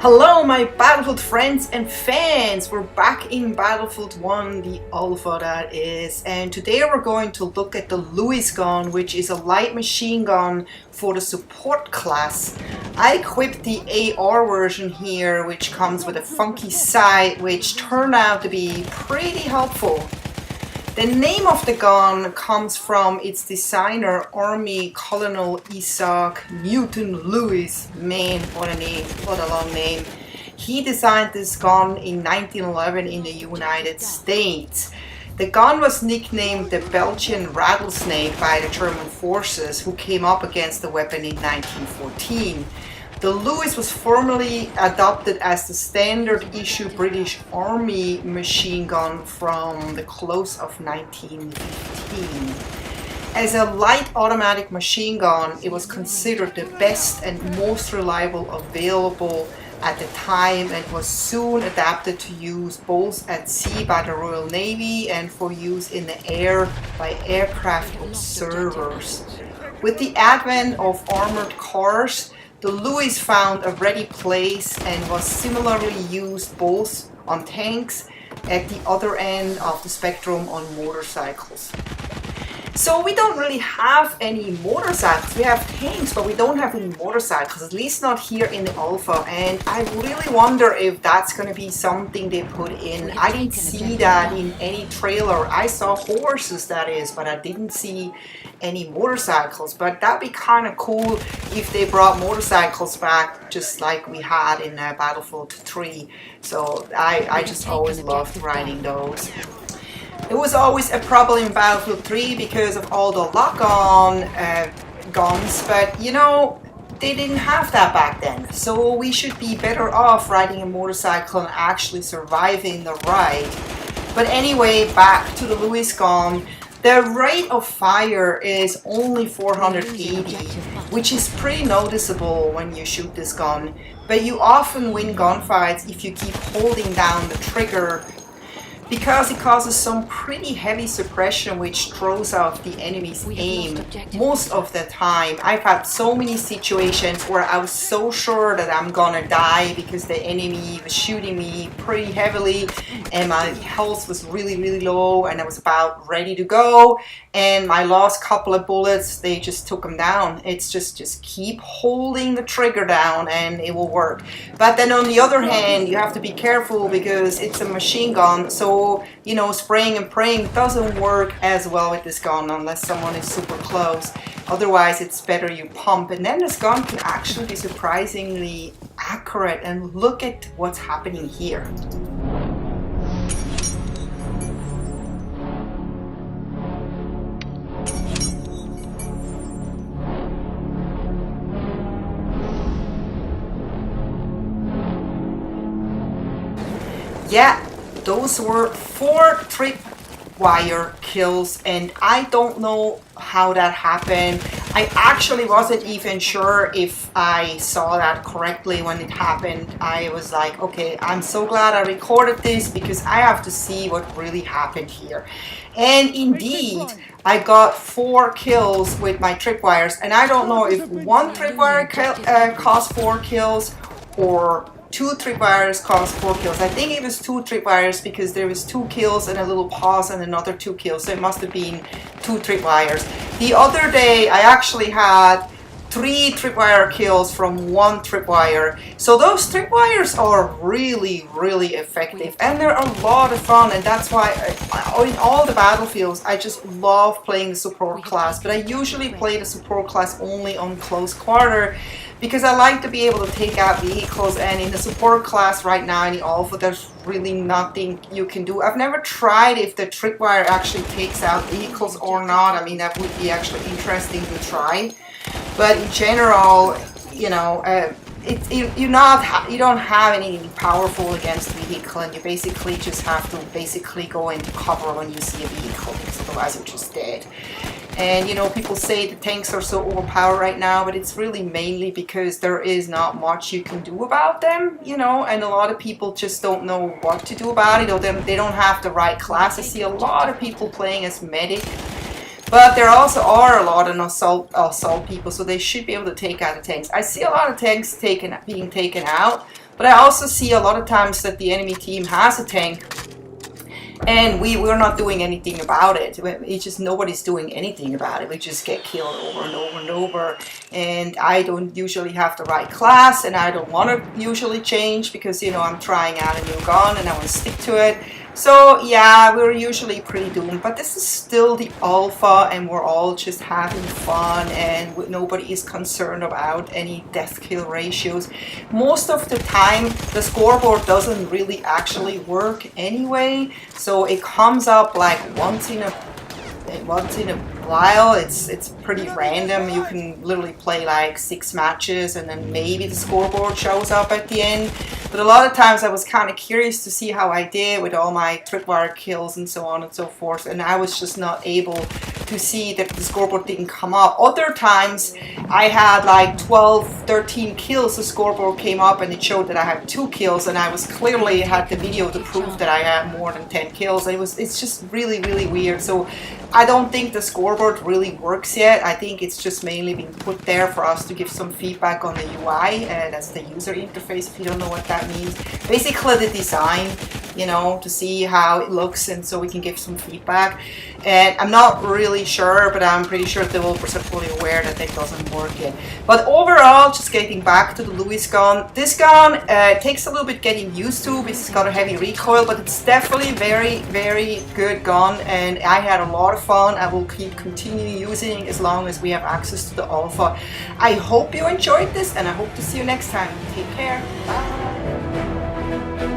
Hello my Battlefield friends and fans, we're back in Battlefield 1, the alpha that is, and today we're going to look at the Lewis gun, which is a light machine gun for the support class. I equipped the AR version here, which comes with a funky sight, which turned out to be pretty helpful. The name of the gun comes from its designer, Army Colonel Isaac Newton Lewis. Man, what a name, what a long name. He designed this gun in 1911 in the United States. The gun was nicknamed the Belgian Rattlesnake by the German forces who came up against the weapon in 1914. The Lewis was formally adopted as the standard issue British Army machine gun from the close of 1915. As a light automatic machine gun, it was considered the best and most reliable available at the time and was soon adapted to use both at sea by the Royal Navy and for use in the air by aircraft observers. With the advent of armored cars, the Lewis found a ready place and was similarly used both on tanks at the other end of the spectrum on motorcycles. So we don't really have any motorcycles. We have tanks, but we don't have any motorcycles, at least not here in the alpha. And I really wonder if that's going to be something they put in. I didn't see that in any trailer. I saw horses, that is, but I didn't see any motorcycles. But that'd be kind of cool if they brought motorcycles back, just like we had in Battlefield 3. So I just always loved riding those. It was always a problem in Battlefield 3 because of all the lock-on guns, but you know, they didn't have that back then. So we should be better off riding a motorcycle and actually surviving the ride. But anyway, back to the Lewis gun. The rate of fire is only 480, which is pretty noticeable when you shoot this gun. But you often win gunfights if you keep holding down the trigger, because it causes some pretty heavy suppression which throws off the enemy's aim most of the time. I've had so many situations where I was so sure that I'm gonna die because the enemy was shooting me pretty heavily and my health was really low and I was about ready to go, and my last couple of bullets, they just took them down. It's just keep holding the trigger down and it will work. But then on the other hand, you have to be careful because it's a machine gun, so you know, spraying and praying doesn't work as well with this gun unless someone is super close. Otherwise, it's better you pump, and then this gun can actually be surprisingly accurate. And look at what's happening here. Yeah, those were 4 Tripwire kills, and I don't know how that happened. I actually wasn't even sure if I saw that correctly when it happened. I was like, okay, I'm so glad I recorded this because I have to see what really happened here. And indeed, I got 4 kills with my Tripwires, and I don't know if one Tripwire caused 4 kills or 2 Tripwires caused 4 kills. I think it was 2 Tripwires because there was 2 kills and a little pause and another 2 kills. So it must have been 2 Tripwires. The other day I actually had 3 Tripwire kills from 1 Tripwire. So those Tripwires are really effective and they're a lot of fun, and that's why in all the battlefields I just love playing the support class. But I usually play the support class only on close quarter because I like to be able to take out vehicles, and in the support class right now in the alpha there's really nothing you can do. I've never tried if the Tripwire actually takes out vehicles or not. I mean, that would be actually interesting to try. But in general, you know, you don't have anything powerful against the vehicle, and you basically just have to basically go into cover when you see a vehicle, because otherwise you're just dead. And you know, people say the tanks are so overpowered right now, but it's really mainly because there is not much you can do about them, you know, and a lot of people just don't know what to do about it, or they don't have the right class. I see a lot of people playing as medic, but there also are a lot of assault people, so they should be able to take out the tanks. I see a lot of tanks being taken out, But I also see a lot of times that the enemy team has a tank and we're not doing anything about it. It's just nobody's doing anything about it. We just get killed over and over and over. And I don't usually have the right class, and I don't want to usually change because, you know, I'm trying out a new gun and I want to stick to it. So yeah, we're usually pretty doomed, but this is still the alpha and we're all just having fun, and nobody is concerned about any death kill ratios. Most of the time the scoreboard doesn't really actually work anyway, so it comes up like once in a while. It's pretty random. You can literally play like 6 matches and then maybe the scoreboard shows up at the end. But a lot of times I was kind of curious to see how I did with all my Tripwire kills and so on and so forth, and I was just not able to see that the scoreboard didn't come up. Other times I had like 12, 13 kills, the scoreboard came up and it showed that I had 2 kills, and I was clearly had the video to prove that I had more than 10 kills. It's just really, really weird. So I don't think the scoreboard really works yet. I think it's just mainly been put there for us to give some feedback on the UI. That's the user interface, if you don't know what that means. Basically the design, you know, to see how it looks, and so we can give some feedback. And I'm not really sure, but I'm pretty sure the developers are fully aware that it doesn't work yet. But overall, just getting back to the Lewis gun, this gun takes a little bit getting used to because it's got a heavy recoil, but it's definitely very, very good gun, and I had a lot of fun. I will keep continuing using as long as we have access to the alpha. I hope you enjoyed this, and I hope to see you next time. Take care. Bye.